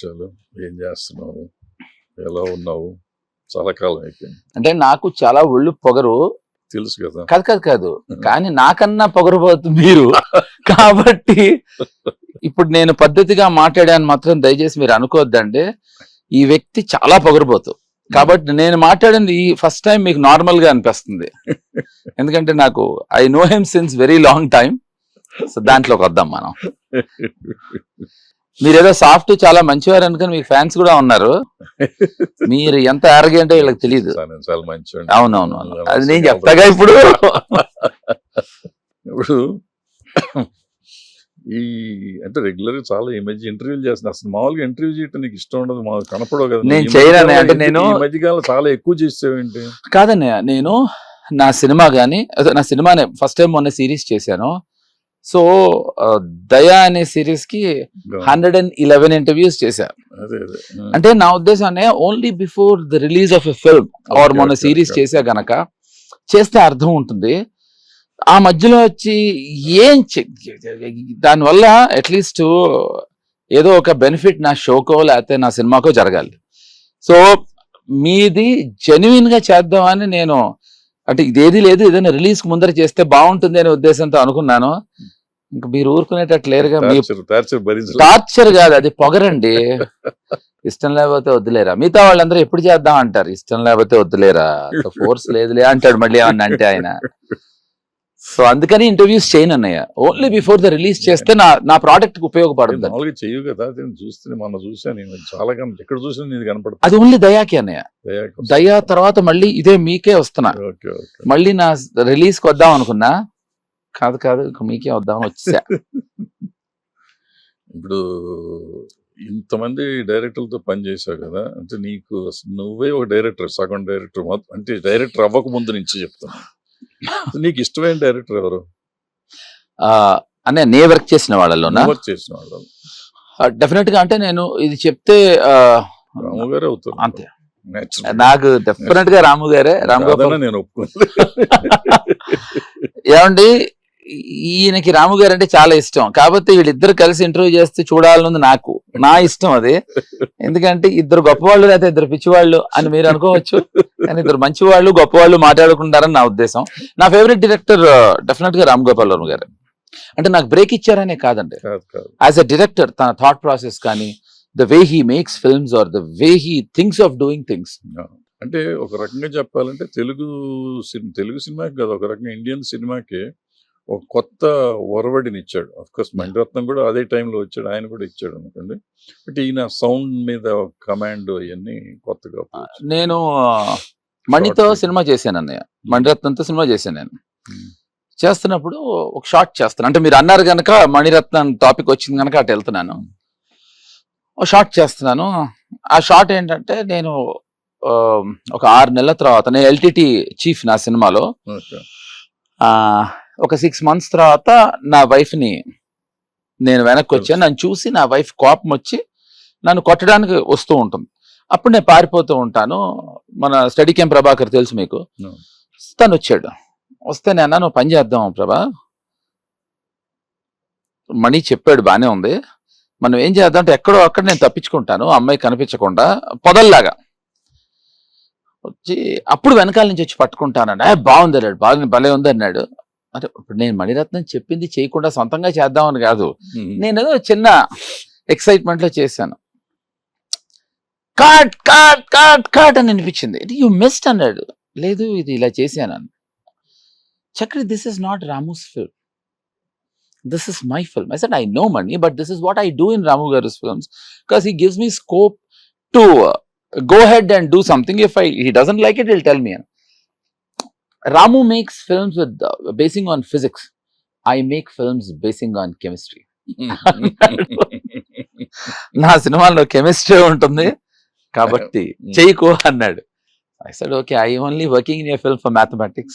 విశేషాలు? ఏం చేస్తున్నావు? ఎలా ఉన్నావు? చాలా కాలం అయిపోయింది. అంటే నాకు చాలా ఒళ్ళు పొగరు. తెలుసు కదా. కాదు కానీ నాకన్నా పొగరబోతు మీరు. కాబట్టి ఇప్పుడు నేను పద్ధతిగా మాట్లాడాను మాత్రం దయచేసి మీరు అనుకోవద్దండి. ఈ వ్యక్తి చాలా పొగరబోతు. కాబట్టి నేను మాట్లాడింది ఈ ఫస్ట్ టైం మీకు నార్మల్ గా అనిపిస్తుంది. ఎందుకంటే నాకు I know him since very long time. So దాంట్లోకి వద్దాం మనం. మీరేదో సాఫ్ట్ చాలా మంచివారు అనుకుని మీకు ఫ్యాన్స్ కూడా ఉన్నారు. మీరు ఎంత ఆరోగ్యంటో వీళ్ళకి తెలియదు. చాలా మంచి. అవునవును, అది నేను చెప్తాగా ఇప్పుడు. ఇప్పుడు ఈ అంటే రెగ్యులర్ చాలా ఈ మధ్య ఇంటర్వ్యూలు చేస్తున్నా. అసలు మామూలుగా ఇంటర్వ్యూ చేయటం నీకు ఇష్టం ఉండదు, మాకు కనపడవు కదా. నేను చేయను అంటే నేను ఈ మధ్యకాలం చాలా ఎక్కువ చేసేవేంటి? కాదన్నయ్య, నేను నా సినిమా కానీ నా సినిమానే ఫస్ట్ టైం మొన్న సిరీస్ చేశాను. సో దయా అనే సిరీస్ కి 111 ఇంటర్వ్యూస్ చేశాను. అంటే నా ఉద్దేశాన్ని only before the release of a film or మొన్న సిరీస్ చేసా గనక చేస్తే అర్థం ఉంటుంది. ఆ మధ్యలో వచ్చి ఏం దానివల్ల అట్లీస్ట్ ఏదో ఒక బెనిఫిట్ నా షోకో లేకపోతే నా సినిమాకో జరగాలి. సో మీది జెన్యున్ గా చేద్దామని నేను, అంటే ఇదేది లేదు, ఏదైనా రిలీజ్ ముందర చేస్తే బాగుంటుంది అనే ఉద్దేశంతో అనుకున్నాను. ఇంకా మీరు ఊరుకునేటట్టు లేరుగా. టార్చర్ కాదు, అది పొగరండి. ఇష్టం లేకపోతే వద్దులేరా. మిగతా వాళ్ళందరూ ఎప్పుడు చేద్దాం అంటారు, ఇష్టం లేకపోతే వద్దులేరా, ఫోర్స్ లేదులే అంటాడు మళ్ళీ ఏమన్నా అంటే ఆయన. సో అందుకని ఇంటర్వ్యూస్ చేయను అన్నయ్య. ఓన్లీ బిఫోర్ ద రిలీజ్ చేస్తే నా ప్రోడక్ట్ కి ఉపయోగపడుతుంది. చెయ్యు కదా, చూస్తే మొన్న చూసాను చాలా ఎక్కడ చూసినా నీది కనపడుతుంది. అది ఓన్లీ దయాకి అన్నయ్య. దయా తర్వాత మళ్ళీ ఇదే మీకే వస్తున్నా. మళ్ళీ నా రిలీజ్ కి వద్దాం అనుకున్నా, కాదు మీకే వద్దాం వచ్చా. ఇప్పుడు ఇంతమంది డైరెక్టర్లతో పనిచేసావు కదా, అంటే నీకు నువ్వే ఒక డైరెక్టర్, సగం డైరెక్టర్, అంటే డైరెక్టర్ అవ్వక ముందు నుంచి చెప్తాను. నీకు ఇష్టమైన డైరెక్టర్ ఎవరు? అనే నే వర్క్ చేసిన వాళ్ళలో డెఫినెట్ గా అంటే నేను ఇది చెప్తే రాము గారే అవుతారు అంతే. నాకు డెఫినెట్ గా రాము గారే. రామ్ గోపాల్ నేను ఒప్పుకోను. ఏమండి, ఈయనకి రాము గారు అంటే చాలా ఇష్టం. కాబట్టి వీళ్ళిద్దరు కలిసి ఇంటర్వ్యూ చేస్తే చూడాలన్నది నా ఇష్టం అది. ఎందుకంటే ఇద్దరు గొప్పవాళ్ళు లేదా ఇద్దరు పిచ్చివాళ్ళు అని మీరు అనుకోవచ్చు, కానీ ఇద్దరు మంచివాళ్ళు గొప్పవాళ్ళు మాట్లాడుకుంటారని నా ఉద్దేశం. నా ఫేవరెట్ డైరెక్టర్ డెఫినెట్ గా రామ్ గోపాల్ వర్మ గారు. అంటే నాకు బ్రేక్ ఇచ్చారనే కాదండి, యాజ్ అ డైరెక్టర్ తన థాట్ ప్రాసెస్ కానీ, the way he makes films are the way he thinks of doing things. అంటే ఒక రకంగా చెప్పాలంటే తెలుగు సినిమాకి కాదు, ఒక రకంగా ఇండియన్ సినిమాకి ఒక కొత్త ఒరవడిని ఇచ్చాడు. అఫ్కోర్స్ మణిరత్నం కూడా అదే టైంలో వచ్చాడు, ఆయన కూడా ఇచ్చాడు అనుకోండి. బట్ ఈయన సౌండ్ మీద కమాండ్ అవన్నీ కొత్తగా. నేను మణితో సినిమా చేశాను అన్నయ్య, మణిరత్నంతో సినిమా చేశాను. నేను చేస్తున్నప్పుడు ఒక షార్ట్ చేస్తాను. అంటే మీరు అన్నారు కనుక మణిరత్నం టాపిక్ వచ్చింది కనుక అటు వెళ్తున్నాను. ఒక షార్ట్ చేస్తున్నాను. ఆ షార్ట్ ఏంటంటే నేను ఒక 6 నెలల తర్వాత, నేను ఎల్టీటీ చీఫ్ నా సినిమాలో, ఒక 6 months తర్వాత నా వైఫ్ని నేను వెనక్కి వచ్చాను. నన్ను చూసి నా వైఫ్ కోపం వచ్చి నన్ను కొట్టడానికి వస్తూ ఉంటుంది. అప్పుడు నేను పారిపోతూ ఉంటాను. మన స్టడీ క్యాంప్ ప్రభాకర్ తెలుసు మీకు, తను వచ్చాడు. వస్తే నేను అన్నా, నువ్వు పని చేద్దాం ప్రభా, మణి చెప్పాడు బానే ఉంది, మనం ఏం చేద్దాం అంటే ఎక్కడో అక్కడ నేను తప్పించుకుంటాను, అమ్మాయి కనిపించకుండా పొదల్లాగా వచ్చి అప్పుడు వెనకాల నుంచి వచ్చి పట్టుకుంటానండి. బాగుంది అన్నాడు, బాగా భలే ఉంది అన్నాడు. అంటే ఇప్పుడు నేను మణిరత్నం చెప్పింది చేయకుండా సొంతంగా చేద్దామని కాదు, నేను ఏదో చిన్న ఎక్సైట్మెంట్ లో చేశాను. కాట్ కాట్ కాట్ కాట్ అని అనిపించింది. యూ మిస్డ్ అన్నాడు. లేదు ఇది ఇలా చేశాను. Chakri, this is not Ramu's film, this is my film. I said, I no money, but this is what I do in Ramu Garu's films because he gives me scope to go ahead and do something. If he doesn't like it, he'll tell me. Ramu makes films with basing on physics. I make films basing on chemistry. నా సినిమాలో chemistry ఉంటుంది కాబట్టి చేయకు అన్నాడు. I said, okay, I only working in your film for mathematics.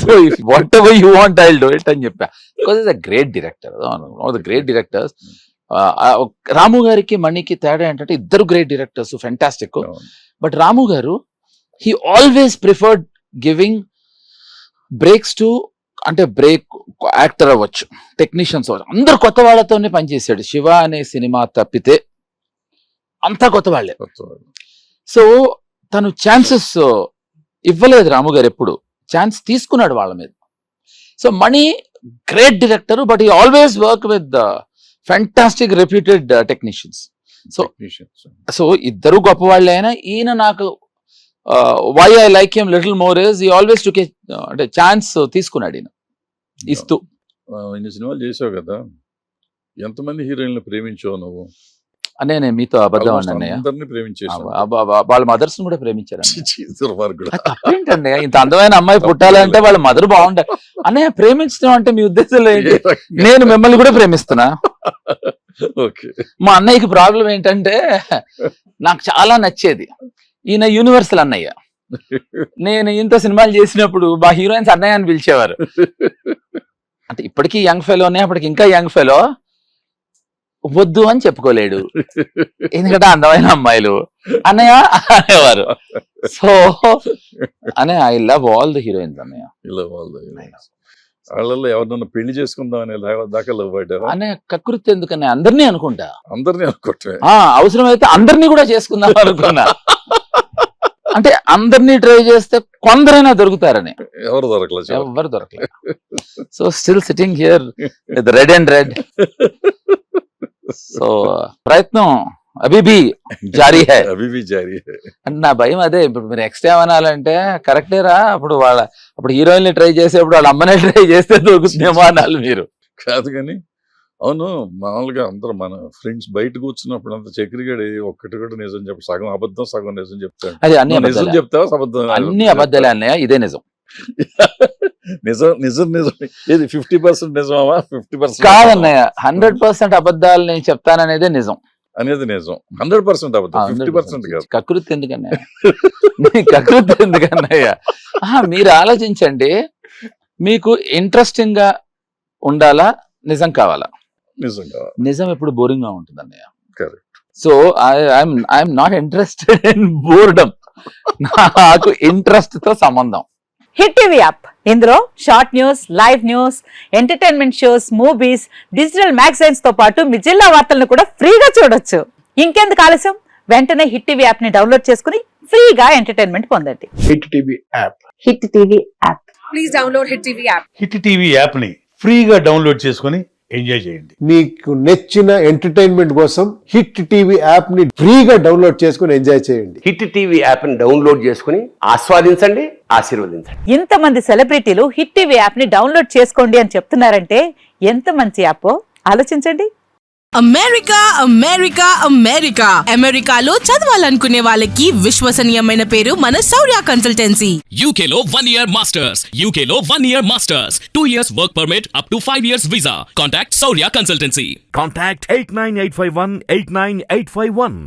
So if whatever you want, I'll do it అని చెప్పా. Because he's a great director. One of the great directors. రాము గారికి మణికి తేడా ఏంటంటే ఇద్దరు great directors, fantastic. But Ramu garu he always preferred giving breaks to, అంటే break actor అవ్వచ్చు, technicians అవ్వచ్చు, అందరు కొత్త వాళ్ళతోనే పనిచేశాడు. శివ అనే సినిమా తప్పితే అంతా కొత్త వాళ్ళే. కొత్త వాళ్ళు. సో తను ఛాన్సెస్ ఇవ్వలేదు రాము గారు, ఎప్పుడు ఛాన్స్ తీసుకున్నాడు వాళ్ళ మీద. So Mani great director, but he always work with fantastic reputed technicians. So ఇద్దరు గొప్ప వాళ్ళే అయినా ఈయన నాకు why I like him little more is he always took అంటే ఛాన్స్ తీసుకున్నాడు ఈయన ఇస్తూ. ఇన్ని సినిమాలు చేసావు కదా, ఎంతమంది హీరోయిన్లు ప్రేమించావు నువ్వు? నేను మీతో అబద్ధం అండి అన్నయ్య, అందరినీ ప్రేమించేసావు. వాళ్ళ మదర్స్ కూడా ప్రేమించారు. దుర్మార్గుడు. తప్పేంటండి, ఇంత అందమైన అమ్మాయి పుట్టాలంటే వాళ్ళ మదర్ బాగుంటారు. అన్నయ్య ప్రేమించడం అంటే మీ ఉద్దేశంలో ఏంటి? నేను మిమ్మల్ని కూడా ప్రేమిస్తున్నా. ఓకే. మా అన్నయ్యకి ప్రాబ్లం ఏంటంటే నాకు చాలా నచ్చేది, ఈయన యూనివర్సల్ అన్నయ్య. నేను ఇంత సినిమాలు చేసినప్పుడు మా హీరోయిన్స్ అన్నయ్య అని పిలిచేవారు. అంటే ఇప్పటికీ యంగ్ ఫెలోనే, అప్పటికి ఇంకా యంగ్ ఫెలో, వద్దు అని చెప్పుకోలేడు ఎందుకంటే అందమైన అమ్మాయిలు అన్నయ్య అనేవారు. సో అన్నయ్య I love all the heroines అన్నయ్య. వాళ్ళల్లో ఎవరినన్నా పెళ్లి చేసుకుందాం అనే దాకా లవ్ పడ్డారా? అన్నయ్య కకృతి ఎందుకన్నా, అందరినీ అనుకుంటా. అందరినీ అనుకుంటే అవసరమైతే అందరినీ కూడా చేసుకుందాం అనుకున్నా. అంటే అందరినీ ట్రై చేస్తే కొందరైనా దొరుకుతారని. ఎవరు దొరకలేదు, ఎవరు దొరకలేదు. So still sitting here with red and red. So ప్రయత్నం అభిబీ జారీ హై. అభిబీ జారీ హై. అంటే నా భయం అదే, ఇప్పుడు మీరు నెక్స్ట్ ఏమనాలంటే కరెక్టేరా, అప్పుడు హీరోయిన్ ట్రై చేసేప్పుడు వాళ్ళ అమ్మనే ట్రై చేస్తే దొరుకుతుందేమో అనాలి మీరు. కాదు కానీ అవును, మామూలుగా అందరూ మన ఫ్రెండ్స్ బయట కూర్చున్నప్పుడు అంత చక్రిగాడు ఒక్కటి కూడా నిజం చెప్ప, సగం అబద్ధం సగం నిజం చెప్తాడు. అది అన్ని నిజం చెప్తావా అబద్ధం? అన్ని అబద్ధాలే అన్నయ్య, ఇదే నిజం. నిజం నిజం నిజం ఏది 50% నిజమా 50% కాదన్నయ్య, 100% అబద్ధాలు నేను చెప్తాననేదే నిజం అనేది నిజం. 100% అబద్ధం, 50% కాదు. కకృతి ఎందుకన్నయ్య, కకృతి ఎందుకన్నయ్య? మీరు ఆలోచించండి, మీకు ఇంట్రెస్టింగ్ గా ఉండాలా, నిజం కావాలా? నిజం కావాలి. నిజం ఎప్పుడు బోరింగ్ గా ఉంటుంది అన్నయ్య. Correct. So I'm not interested in boredom, నాకు ఇంట్రెస్ట్ తో సంబంధం. హిట్ టీవీ యాప్, ఇందులో short news, live news, entertainment shows, movies, digital magazines తో పాటు మీ జిల్లా వార్తలను కూడా ఫ్రీగా చూడొచ్చు. ఇంకెందుకు ఆలస్యం, వెంటనే హిట్ టీవీ యాప్ ని డౌన్లోడ్ చేసుకుని ఫ్రీగా ఎంటర్టైన్మెంట్ పొందండి. Hit TV app. Hit TV app. Please download hit TV app. Hit TV app ని ఫ్రీగా డౌన్లోడ్ చేసుకొని ఎంజాయ్ చేయండి. మీకు నచ్చిన ఎంటర్టైన్మెంట్ కోసం హిట్ టీవీ యాప్ ని ఫ్రీగా డౌన్లోడ్ చేసుకుని ఎంజాయ్ చేయండి. హిట్ టీవీ యాప్ ని డౌన్లోడ్ చేసుకుని ఆస్వాదించండి, ఆశీర్వదించండి. ఇంతమంది సెలబ్రిటీలు హిట్ టీవీ యాప్ ని డౌన్లోడ్ చేసుకోండి అని చెప్తున్నారంటే ఎంత మంచి యాప్ ఆలోచించండి. అమెరికా అమెరికా అమెరికా అమెరికాలో చదవాలనుకునే వాళ్ళకి విశ్వసనీయమైన పేరు మన శౌర్య కన్సల్టెన్సీ. UK లో 1 year masters, UK లో 1 year masters, 2 years work permit up to 5 years visa. Contact Saurya Consultancy. Contact 89851 89851.